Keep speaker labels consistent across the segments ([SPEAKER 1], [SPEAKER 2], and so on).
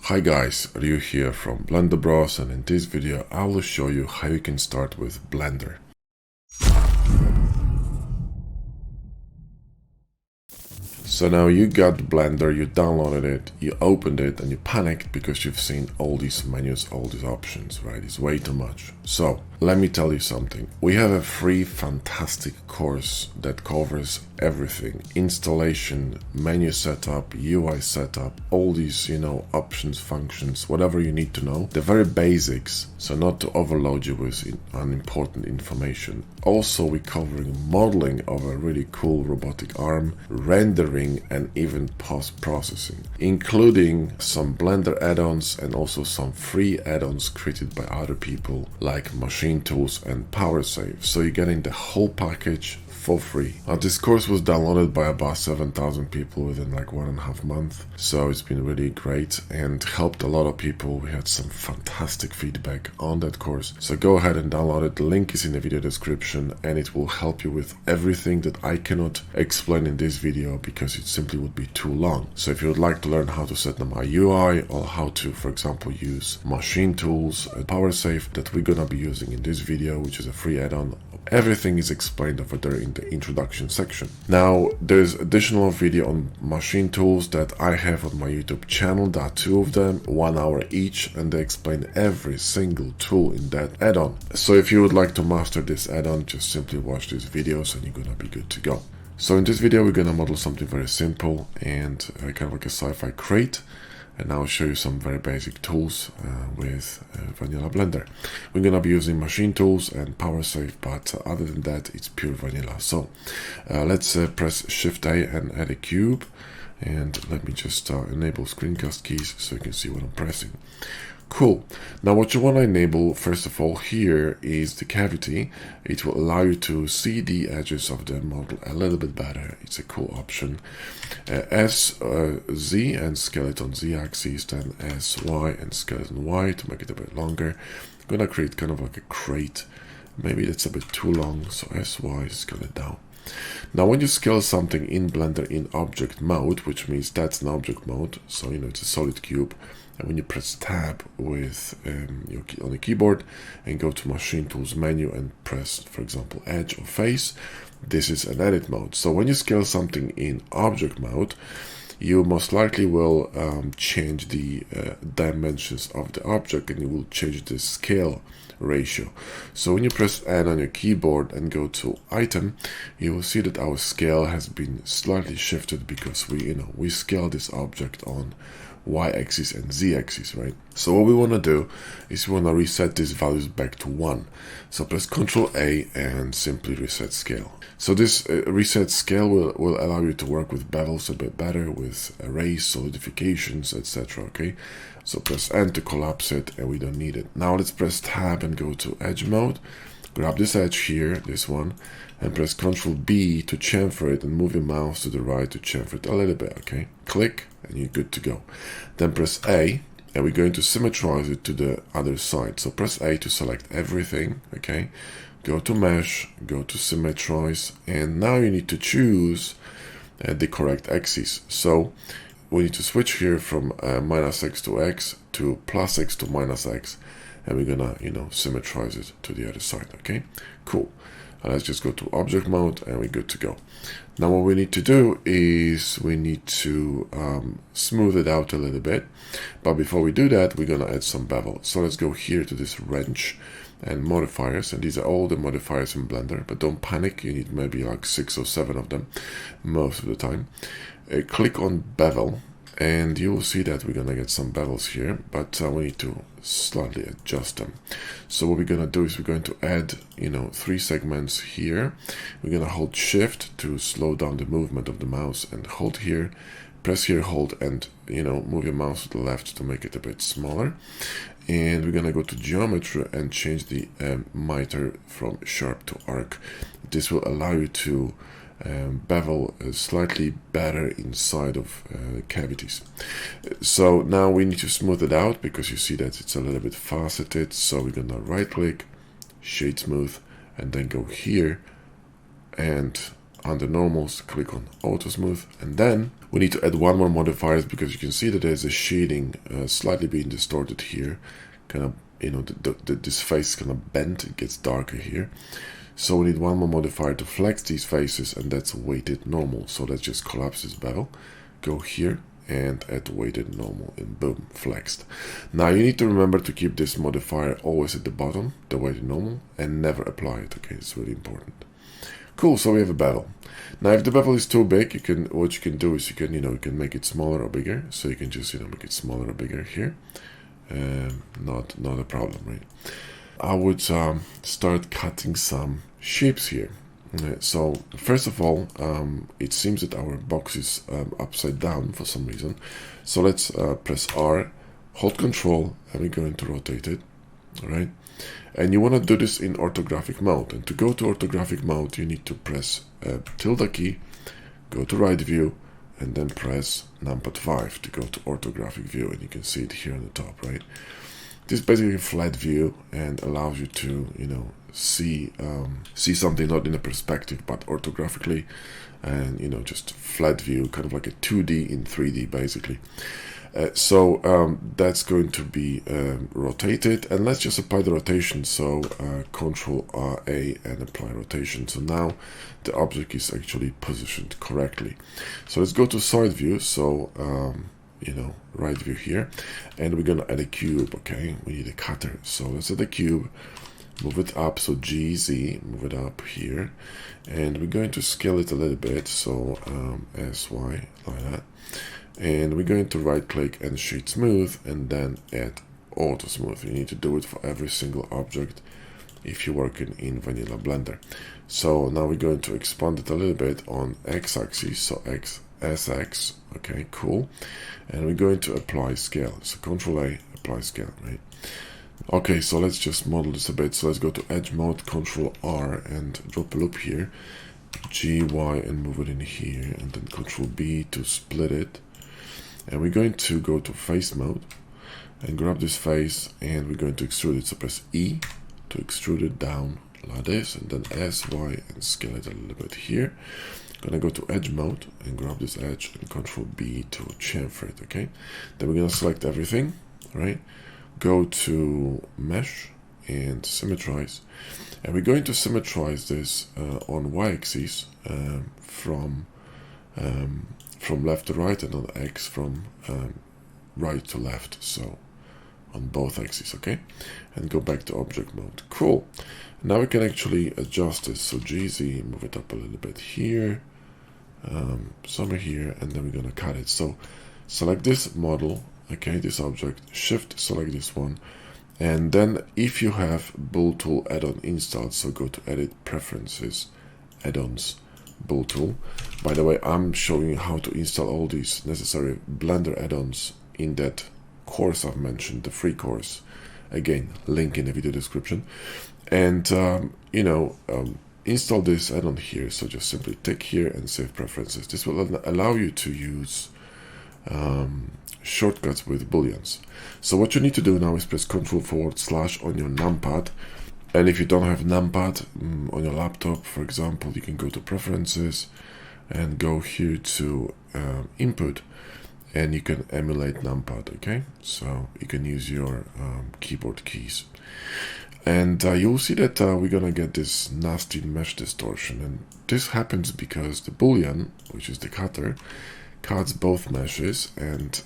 [SPEAKER 1] Hi guys, Ryu here from Blender Bros, and in this video I will show you how you can start with Blender. So now you got Blender, you downloaded it, you opened it, and you panicked because you've seen all these menus, all these options, right? It's way too much. So let me tell you something. We have a free fantastic course that covers everything: installation, menu setup, UI setup, all these, options, functions, whatever you need to know. The very basics, so not to overload you with unimportant information. Also, we're covering modeling of a really cool robotic arm, rendering, and even post-processing, including some Blender add-ons and also some free add-ons created by other people like machine tools and power save. So you're getting the whole package for free. This course was downloaded by about 7,000 people within like 1.5 months, so it's been really great and helped a lot of people. We had some fantastic feedback on that course, so go ahead and download it. The link is in the video description, and it will help you with everything that I cannot explain in this video because it simply would be too long. So if you would like to learn how to set up my UI, or how to, for example, use machine tools and power save that we're gonna be using in this video, which is a free add-on, everything is explained over there in the introduction section. Now there's additional video on machine tools that I have on my YouTube channel. There are 2 of them, 1 hour each, and they explain every single tool in that add-on. So if you would like to master this add-on, just simply watch these videos and you're gonna be good to go. So in this video we're gonna model something very simple and kind of like a sci-fi crate, and I'll show you some very basic tools with vanilla Blender. We're gonna be using machine tools and power save, but other than that, it's pure vanilla. So let's press Shift A and add a cube, and let me just enable screencast keys so you can see what I'm pressing. Cool. Now what you want to enable first of all here is the cavity. It will allow you to see the edges of the model a little bit better. It's a cool option. Z and scale it on Z axis, then SY and scale it on Y to make it a bit longer. I'm gonna create kind of like a crate. Maybe that's a bit too long, so SY, scale it down. Now when you scale something in Blender in object mode, which means that's an object mode, so it's a solid cube, and when you press tab with your key on the keyboard and go to machine tools menu and press, for example, edge or face, this is an edit mode. So when you scale something in object mode, you most likely will change the dimensions of the object, and you will change the scale ratio. So when you press N on your keyboard and go to item, you will see that our scale has been slightly shifted because we scale this object on Y-axis and Z-axis, right? So what we want to do is we want to reset these values back to 1. So press Ctrl A and simply reset scale. So this reset scale will allow you to work with bevels a bit better, with arrays, solidifications, etc. Okay, so press N to collapse it, and we don't need it. Now let's press tab and go to edge mode. Grab this edge here, this one, and press Ctrl B to chamfer it, and move your mouse to the right to chamfer it a little bit. Okay, click and you're good to go. Then press A, and we're going to symmetrize it to the other side. So press A to select everything. Okay, go to mesh, go to symmetrize, and now you need to choose the correct axis. So we need to switch here from -x to x to +x to -x, and we're gonna symmetrize it to the other side. Okay, cool. Let's just go to object mode and we're good to go. Now what we need to do is we need to smooth it out a little bit, but before we do that, we're gonna add some bevel. So let's go here to this wrench and modifiers, and these are all the modifiers in Blender, but don't panic, you need maybe like 6 or 7 of them most of the time. Click on bevel, and you will see that we're gonna get some bevels here, but we need to slightly adjust them. So what we're gonna do is we're going to add 3 segments here. We're gonna hold shift to slow down the movement of the mouse, and hold here, press here, hold, and move your mouse to the left to make it a bit smaller. And we're gonna go to geometry and change the miter from sharp to arc. This will allow you to bevel slightly better inside of cavities. So now we need to smooth it out because you see that it's a little bit faceted. So we're gonna right click, shade smooth, and then go here and under normals, click on auto smooth, and then we need to add one more modifier because you can see that there's a shading slightly being distorted here, kind of, you know, this face kind of bent, it gets darker here. So we need one more modifier to flex these faces, and that's weighted normal. So let's just collapse this bevel, go here and add weighted normal, and boom, flexed. Now you need to remember to keep this modifier always at the bottom, the weighted normal, and never apply it. Okay, it's really important. Cool, so we have a bevel. Now if the bevel is too big, what you can do is you can make it smaller or bigger. So you can just make it smaller or bigger here. Not a problem, right? I would start cutting some shapes here. So first of all, it seems that our box is upside down for some reason. So let's press R, hold Control, and we're going to rotate it. All right, and you want to do this in orthographic mode. And to go to orthographic mode, you need to press tilde key, go to right view, and then press numpad 5 to go to orthographic view. And you can see it here on the top, right? This is basically a flat view and allows you to, see something not in a perspective but orthographically, and just flat view, kind of like a 2D in 3D basically. So that's going to be rotated, and let's just apply the rotation. So Control A and apply rotation. So now the object is actually positioned correctly. So let's go to side view. So right view here, and we're gonna add a cube. Okay, we need a cutter, so let's add a cube, move it up, so GZ, move it up here, and we're going to scale it a little bit, so SY, like that, and we're going to right click and shade smooth, and then add auto smooth. You need to do it for every single object if you're working in vanilla Blender. So now we're going to expand it a little bit on x-axis, so SX, okay, cool, and we're going to apply scale. So Control A, apply scale, right? Okay, so let's just model this a bit. So let's go to edge mode, Control R, and drop a loop here, GY, and move it in here, and then Control B to split it. And we're going to go to face mode and grab this face, and we're going to extrude it. So press E to extrude it down like this, and then SY and scale it a little bit here. Gonna go to edge mode and grab this edge and Control B to chamfer it. Okay, then we're gonna select everything, right? Go to mesh and symmetrize, and we're going to symmetrize this on y-axis from left to right, and on x from right to left, so on both axes. Okay, and go back to object mode. Cool. Now we can actually adjust this. So GZ, move it up a little bit here, somewhere here, and then we're gonna cut it. So select this model, okay, this object, shift select this one, and then if you have Bull Tool add-on installed, so go to edit, preferences, add-ons, Bull Tool. By the way, I'm showing you how to install all these necessary Blender add-ons in that course I've mentioned, the free course. Again, link in the video description. And install this add-on here. So just simply tick here and save preferences. This will allow you to use shortcuts with booleans. So what you need to do now is press Ctrl// on your numpad. And if you don't have numpad on your laptop, for example, you can go to preferences and go here to input, and you can emulate numpad. Okay, so you can use your keyboard keys, and you'll see that we're gonna get this nasty mesh distortion, and this happens because the boolean, which is the cutter, cuts both meshes, and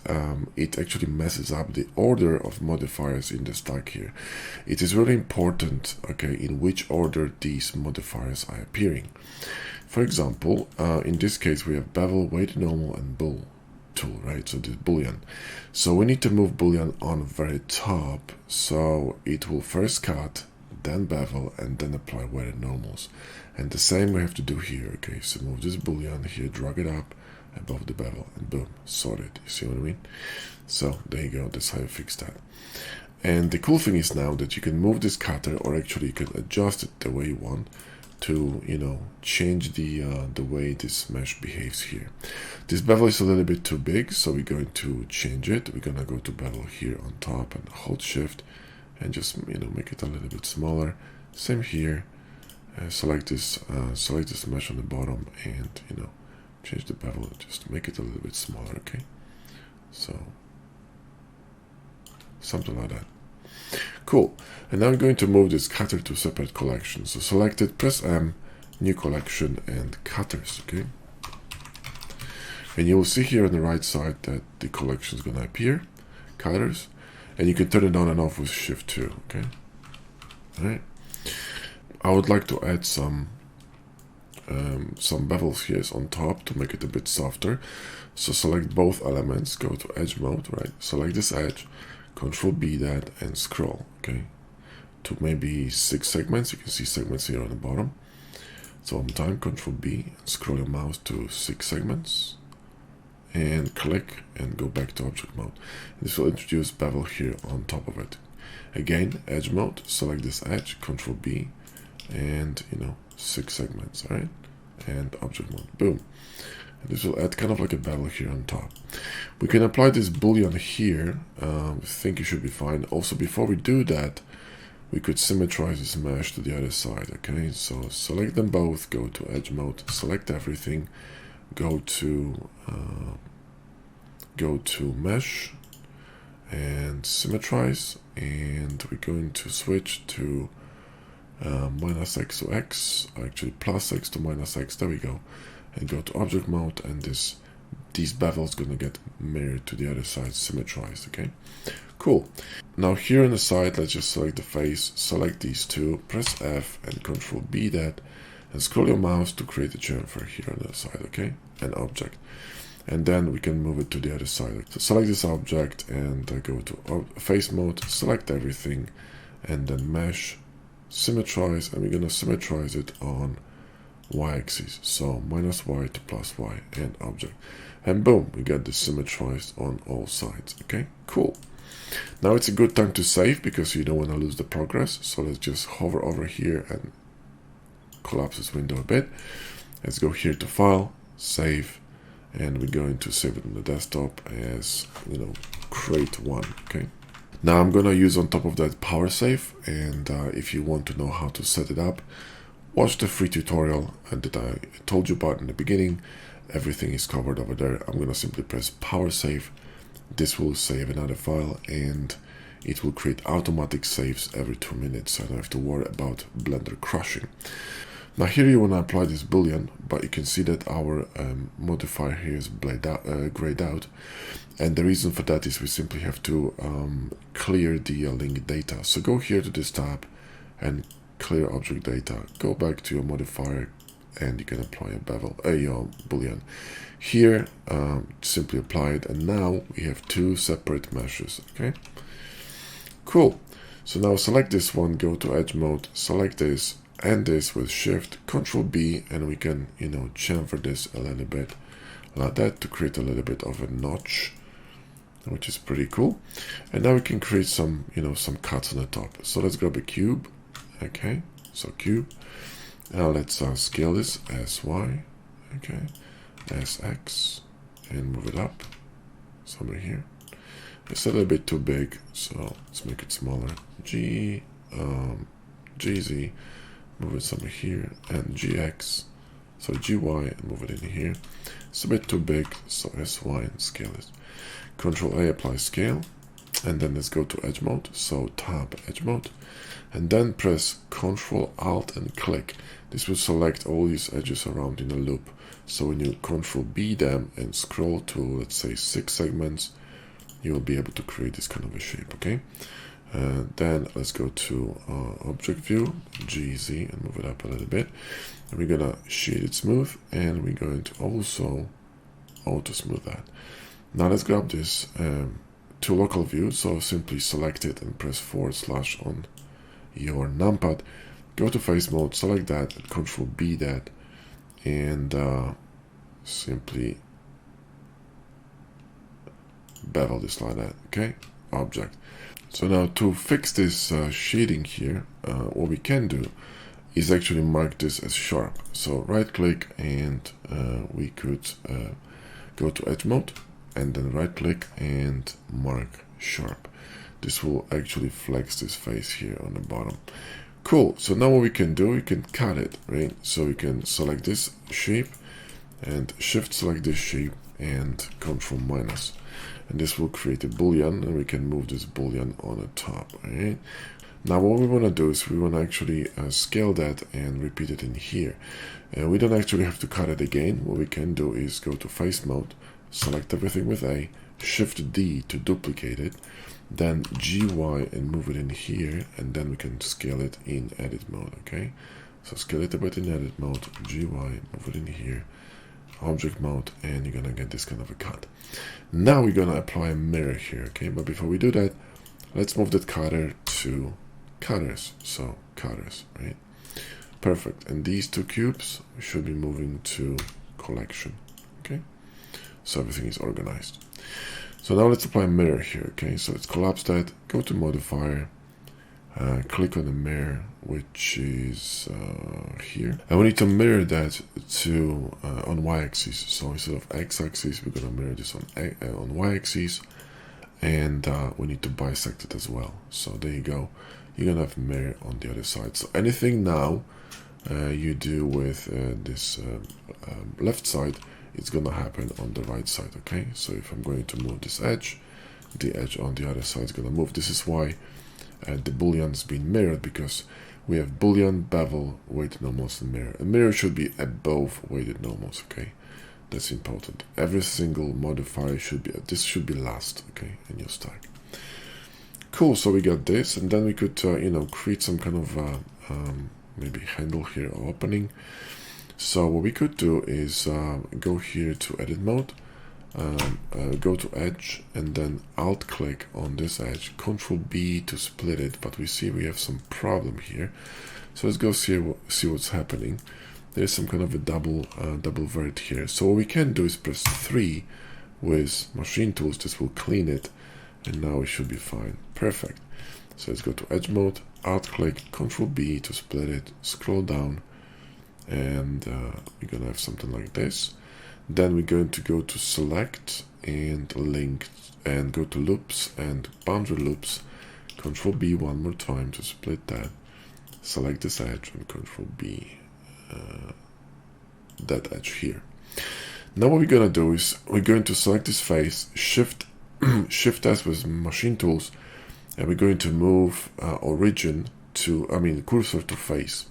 [SPEAKER 1] it actually messes up the order of modifiers in the stack here. It is really important, okay, in which order these modifiers are appearing. For example, in this case we have bevel, weighted normal, and Bull Tool, right? So this boolean. So we need to move boolean on very top, so it will first cut, then bevel, and then apply weighted normals. And the same we have to do here. Okay, so move this boolean here, drag it up above the bevel, and boom, sorted. You see what I mean? So there you go, that's how you fix that. And the cool thing is now that you can move this cutter, or actually you can adjust it the way you want to, change the way this mesh behaves here. This bevel is a little bit too big, so we're going to change it. We're gonna go to bevel here on top and hold shift and just make it a little bit smaller. Same here, select this mesh on the bottom, and change the bevel just to make it a little bit smaller. Okay, so something like that. Cool. And now I'm going to move this cutter to separate collections. So select it, press M, new collection, and cutters. Okay, and you will see here on the right side that the collection is going to appear, cutters, and you can turn it on and off with Shift 2. Okay, all right. I would like to add some bevels here on top to make it a bit softer. So select both elements, go to edge mode, right? Select this edge, Control B that, and scroll, okay, to maybe 6 segments. You can see segments here on the bottom. So one time, Control B, and scroll your mouse to 6 segments, and click and go back to object mode. This will introduce bevel here on top of it. Again, edge mode, select this edge, Control B, and 6 segments, all right, and object mode, boom. And this will add kind of like a bevel here on top. We can apply this boolean here. I think it should be fine. Also, before we do that, we could symmetrize this mesh to the other side. Okay, so select them both, go to edge mode, select everything, go to mesh and symmetrize, and we're going to switch to minus x to x, actually plus x to minus x. There we go. And go to object mode, and these bevels gonna get mirrored to the other side, symmetrized. Okay, cool. Now here on the side, let's just select the face, select these two, press F and Control B that, and scroll your mouse to create a chamfer here on the side. Okay, an object, and then we can move it to the other side. So select this object and go to face mode, select everything, and then mesh, symmetrize, and we're gonna symmetrize it on y-axis, so minus y to plus y, and object, and boom, we get this symmetrized on all sides. Okay, cool. Now it's a good time to save because you don't want to lose the progress. So let's just hover over here and collapse this window a bit. Let's go here to File, Save, and we're going to save it on the desktop as create one. Okay. Now I'm gonna use on top of that power save, and if you want to know how to set it up, watch the free tutorial that I told you about in the beginning. Everything is covered over there. I'm gonna simply press power save. This will save another file, and it will create automatic saves every 2 minutes, so I don't have to worry about Blender crashing. Now here you want to apply this boolean, but you can see that our modifier here is grayed out, and the reason for that is we simply have to clear the link data. So go here to this tab and clear object data, go back to your modifier, and you can apply a bevel, your boolean. Here, simply apply it, and now we have 2 separate meshes. Okay, cool. So now select this one, go to edge mode, select this and this with Shift, Control B, and we can chamfer this a little bit like that to create a little bit of a notch, which is pretty cool. And now we can create some some cuts on the top. So let's grab a cube. Okay, so cube. Now let's scale this as Y, okay, as X, and move it up somewhere here. It's a little bit too big, so let's make it smaller. GZ, move it somewhere here, and GX, so GY, and move it in here. It's a bit too big, so SY and scale it. Control A, apply scale, and then let's go to edge mode, so tab edge mode, and then press Control Alt and click. This will select all these edges around in a loop. So when you Control B them and scroll to, let's say, 6 segments, you will be able to create this kind of a shape. Okay, then let's go to object view, GZ, and move it up a little bit, and we're gonna shade it smooth, and we're going to also auto smooth that. Now let's grab this to local view, so simply select it and press / on your numpad, go to face mode, select that, and Control B that, and simply bevel this like that. Okay, object. So now to fix this shading here, what we can do is actually mark this as sharp. So right click, and we could go to edge mode, and then right click and mark sharp. This will actually flex this face here on the bottom. Cool. So now what we can do, we can cut it, right? So we can select this shape and shift select this shape and control minus. And this will create a boolean, and we can move this boolean on the top, right? Now what we want to do is we want to actually scale that and repeat it in here. We don't actually have to cut it again. What we can do is go to face mode, select everything with A, shift D to duplicate it, then GY and move it in here, and then we can scale it in edit mode, okay? So scale it a bit in edit mode, GY, move it in here, object mode, and you're gonna get this kind of a cut. Now we're gonna apply a mirror here, okay? But before we do that, let's move that cutter to cutters. So cutters, right? Perfect. And these two cubes we should be moving to collection, okay? So everything is organized. So now let's apply a mirror here, okay? So let's collapse that, go to modifier, click on the mirror, which is here. And we need to mirror that to on y-axis. So instead of x-axis, we're gonna mirror this on y-axis, and we need to bisect it as well. So there you go. You're gonna have mirror on the other side. So anything now you do with this left side, it's gonna happen on the right side, okay? So if I'm going to move this edge, the edge on the other side is gonna move. This is why the boolean is being mirrored, because we have boolean, bevel, weighted normals, and mirror. A mirror should be above weighted normals, okay? That's important. Every single modifier should be, this should be last, okay, in your stack. Cool, so we got this, and then we could, you know, create some kind of maybe handle here or opening. So what we could do is go here to edit mode, go to edge, and then alt click on this edge, Control B to split it, but we see we have some problem here. So let's go see what's happening. There's some kind of a double vert here. So what we can do is press 3 with machine tools. This will clean it, and now it should be fine. Perfect. So let's go to edge mode, alt click, Control B to split it, scroll down, and we're gonna have something like this. Then we're going to go to select and link, and go to loops and boundary loops, Control B one more time to split that, select this edge, and Control B that edge here. Now what we're gonna do is we're going to select this face, shift S with machine tools, and we're going to move origin to, cursor to face.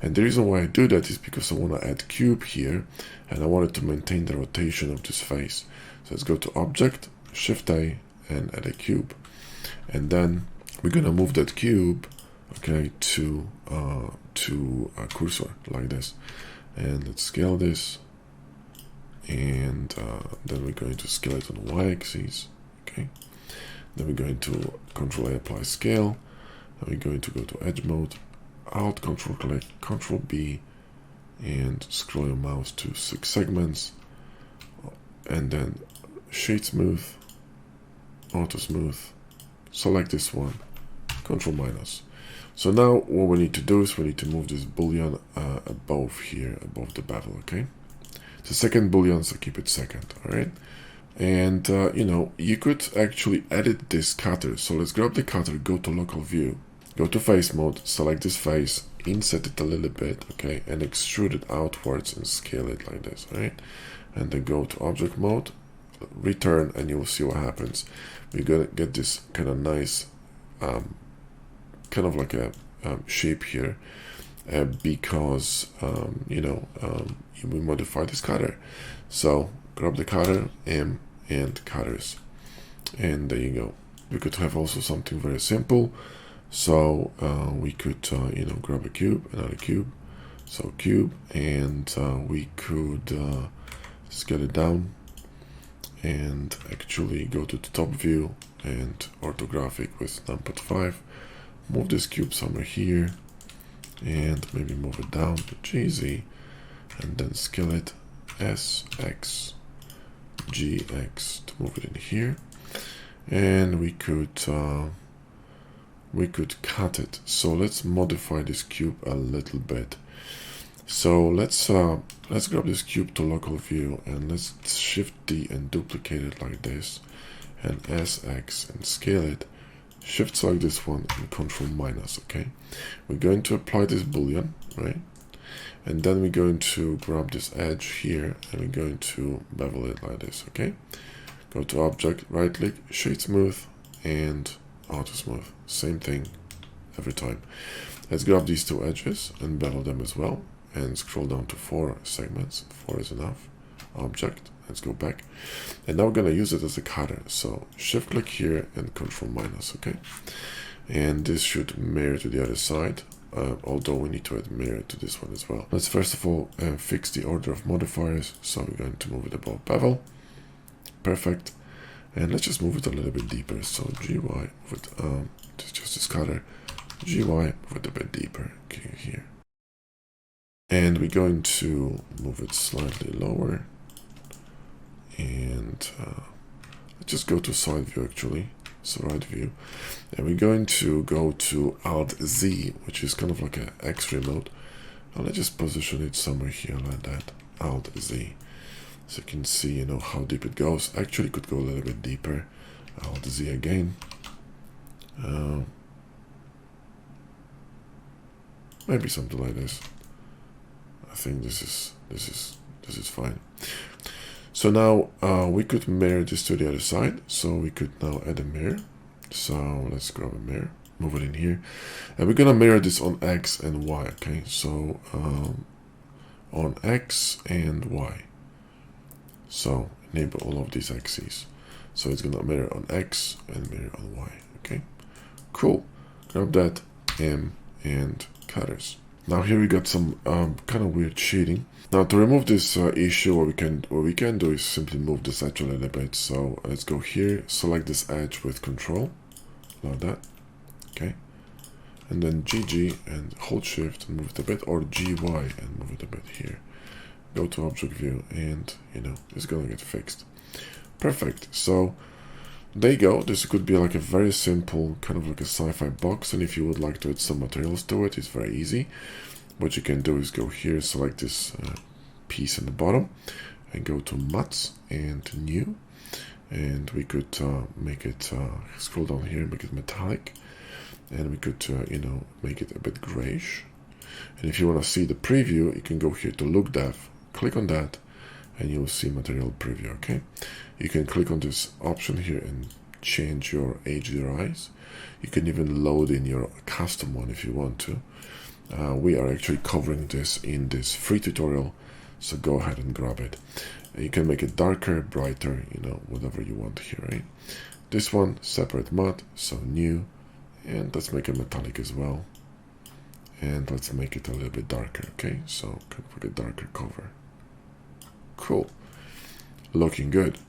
[SPEAKER 1] And the reason why I do that is because I want to add cube here, and I wanted to maintain the rotation of this face. So let's go to object, shift A, and add a cube. And then we're going to move that cube, okay, to a cursor like this. And let's scale this, and then we're going to scale it on the y-axis, okay. Then we're going to Control A, apply scale, and we're going to go to edge mode, alt Control click, Control B, and scroll your mouse to 6 segments, and then shade smooth, auto smooth, select this one, Control minus. So now what we need to do is we need to move this boolean above here, above the bevel, okay? The second boolean, so keep it second, all right? And you know, you could actually edit this cutter. So let's grab the cutter, go to local view, go to face mode, select this face, inset it a little bit, okay, and extrude it outwards and scale it like this, right? And then go to object mode, return, and you will see what happens. We're gonna get this kind of nice kind of like a shape here, because you know, we modify this cutter. So grab the cutter, M, and cutters, and there you go. We could have also something very simple. So we could you know, grab a cube, another cube, so cube, and we could scale it down and actually go to the top view and orthographic with numpad 5, move this cube somewhere here, and maybe move it down to GZ, and then scale it S, X, GX to move it in here, and we could cut it. So let's modify this cube a little bit. So let's grab this cube to local view, and let's shift D and duplicate it like this, and SX and scale it shift select this one and control minus, okay? We're going to apply this boolean, right? And then we're going to grab this edge here and we're going to bevel it like this, okay? Go to object, right click, shade smooth, and auto smooth. Same thing every time. Let's grab these two edges and bevel them as well, and scroll down to 4 segments. 4 is enough. Object, let's go back, and now we're going to use it as a cutter, so shift click here and control minus, okay? And this should mirror to the other side, although we need to add mirror to this one as well. Let's first of all fix the order of modifiers, so we're going to move it above bevel. Perfect. And let's just move it a little bit deeper, so GY with just this cutter, GY with a bit deeper, okay, here. And we're going to move it slightly lower, and let's just go to side view actually, so right view, and we're going to go to Alt Z, which is kind of like an X-ray mode, and let's just position it somewhere here like that, Alt Z, so you can see, you know, how deep it goes. Actually could go a little bit deeper. Alt Z again, maybe something like this. I think this is fine. So now we could mirror this to the other side, so we could now add a mirror. So let's grab a mirror, move it in here, and we're gonna mirror this on X and Y, okay? So on X and Y, so enable all of these axes, so it's gonna mirror on X and mirror on Y, okay? Cool. Grab that M and cutters. Now here we got some kind of weird shading. Now to remove this issue, what we can do is simply move this edge a little bit. So let's go here, select this edge with control, like that, okay? And then GG and hold shift and move it a bit, or GY and move it a bit here. Go to object view and, you know, it's gonna get fixed. Perfect. So there you go. This could be like a very simple, kind of like a sci-fi box, and if you would like to add some materials to it, it's very easy. What you can do is go here, select this piece in the bottom, and go to mats and new, and we could make it, scroll down here, make it metallic, and we could, you know, make it a bit grayish. And if you want to see the preview, you can go here to look dev, click on that, and you'll see material preview, okay? You can click on this option here and change your HDRIs. You can even load in your custom one if you want to. We are actually covering this in this free tutorial, so go ahead and grab it. And you can make it darker, brighter, you know, whatever you want here, right? This one, separate matte, so new, and let's make it metallic as well. And let's make it a little bit darker, okay? So kind of like a darker cover. Cool. Looking good.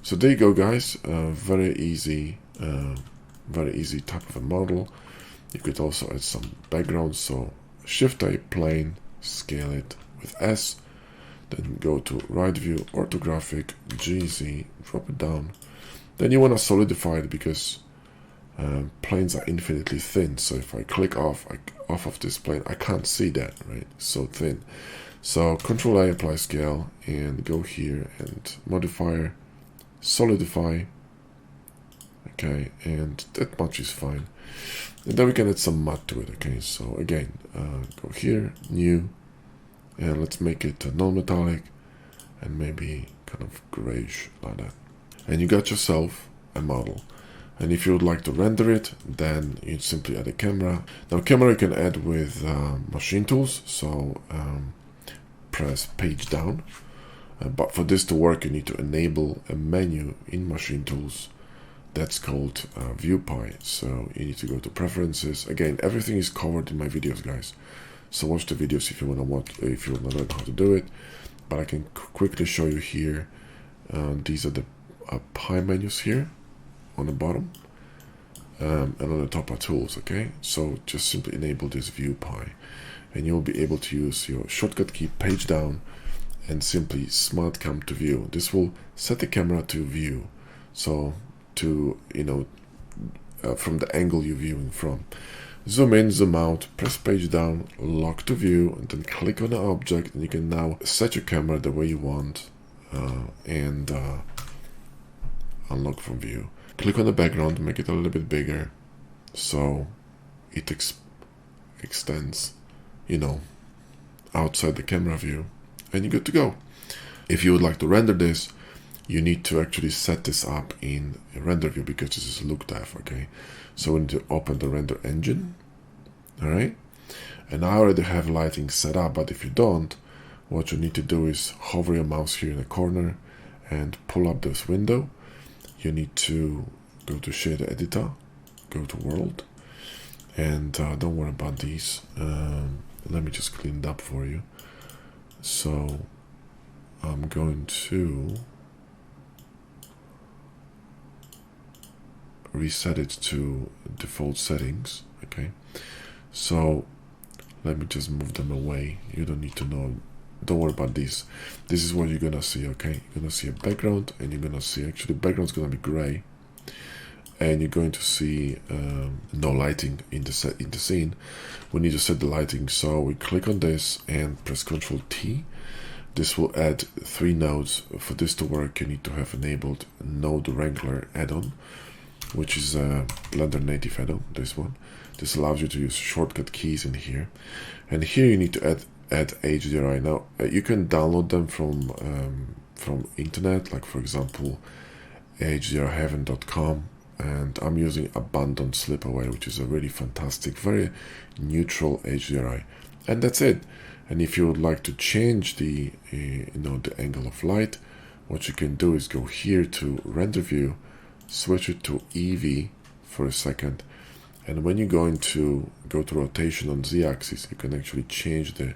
[SPEAKER 1] So there you go, guys. Very easy type of a model. You could also add some background, so Shift A, plane, scale it with S, then go to right view, orthographic, GZ, drop it down. Then you want to solidify it because planes are infinitely thin, so if I click off of this plane, I can't see that, right? It's so thin. So Control A, apply scale, and go here and modifier, solidify, okay, and that much is fine. And then we can add some matte to it, okay? So again, go here, new, and let's make it non-metallic and maybe kind of grayish like that. And you got yourself a model. And if you would like to render it, then you simply add a camera. Now camera you can add with machine tools, so press page down. But for this to work, you need to enable a menu in machine tools that's called view pie. So you need to go to preferences. Again, everything is covered in my videos, guys. So watch the videos if you want to learn how to do it. But I can quickly show you here. These are the pie menus here on the bottom, and on the top are tools, okay? So just simply enable this view pie, and you'll be able to use your shortcut key page down and simply smart cam to view. This will set the camera to view, so to, you know, from the angle you're viewing from. Zoom in, zoom out, press page down, lock to view, and then click on the object, and you can now set your camera the way you want and unlock from view. Click on the background, make it a little bit bigger so it extends, you know, outside the camera view, and you're good to go. If you would like to render this, you need to actually set this up in a render view because this is look dev, okay? So we need to open the render engine, all right? And I already have lighting set up, but if you don't, what you need to do is hover your mouse here in the corner and pull up this window. You need to go to shader editor, go to world, and don't worry about these. Let me just clean it up for you. So I'm going to reset it to default settings, okay? So let me just move them away. You don't need to know, don't worry about this. This is what you're gonna see, okay? You're gonna see a background, and you're gonna see, actually the background's gonna be gray, and you're going to see no lighting in the scene. We need to set the lighting, so we click on this and press Ctrl T. This will add 3 nodes. For this to work, you need to have enabled Node Wrangler add-on, which is a Blender native add-on, this one. This allows you to use shortcut keys in here. And here you need to add HDRI. Now, you can download them from internet, like for example, hdrheaven.com. And I'm using Abandoned Slipaway, which is a really fantastic, very neutral HDRI. And that's it. And if you would like to change the the angle of light, what you can do is go here to render view, switch it to EV for a second, and when you're going to go to rotation on z-axis, you can actually change the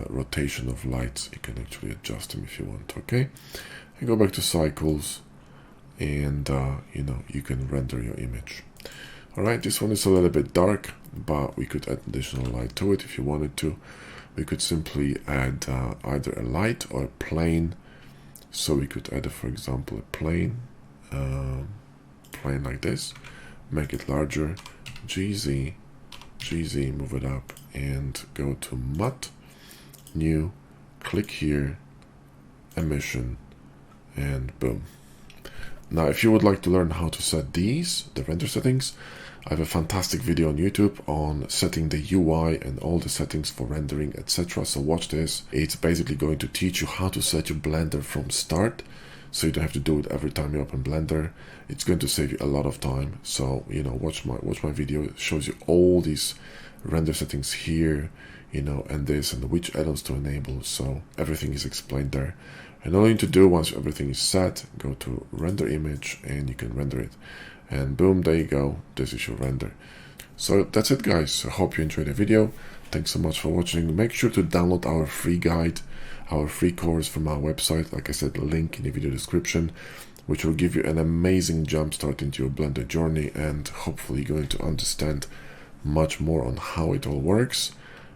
[SPEAKER 1] rotation of lights. You can actually adjust them if you want, okay? And go back to cycles, and you can render your image. All right, this one is a little bit dark, but we could add additional light to it if you wanted to. We could simply add either a light or a plane. So we could add, for example, a plane like this, make it larger, GZ, move it up, and go to Matte, New, click here, Emission, and boom. Now, if you would like to learn how to set these, the render settings, I have a fantastic video on YouTube on setting the UI and all the settings for rendering, etc. So watch this. It's basically going to teach you how to set your Blender from start, so you don't have to do it every time you open Blender. It's going to save you a lot of time. So watch my video. It shows you all these render settings here, and this, and which add-ons to enable. So everything is explained there. And all you need to do once everything is set, go to render image, and you can render it. And boom, there you go. This is your render. So that's it, guys. I hope you enjoyed the video. Thanks so much for watching. Make sure to download our free guide, our free course from our website. Like I said, the link in the video description, which will give you an amazing jump start into your Blender journey, and hopefully going to understand much more on how it all works,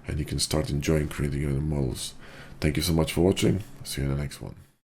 [SPEAKER 1] and you can start enjoying creating your own models. Thank you so much for watching. See you in the next one.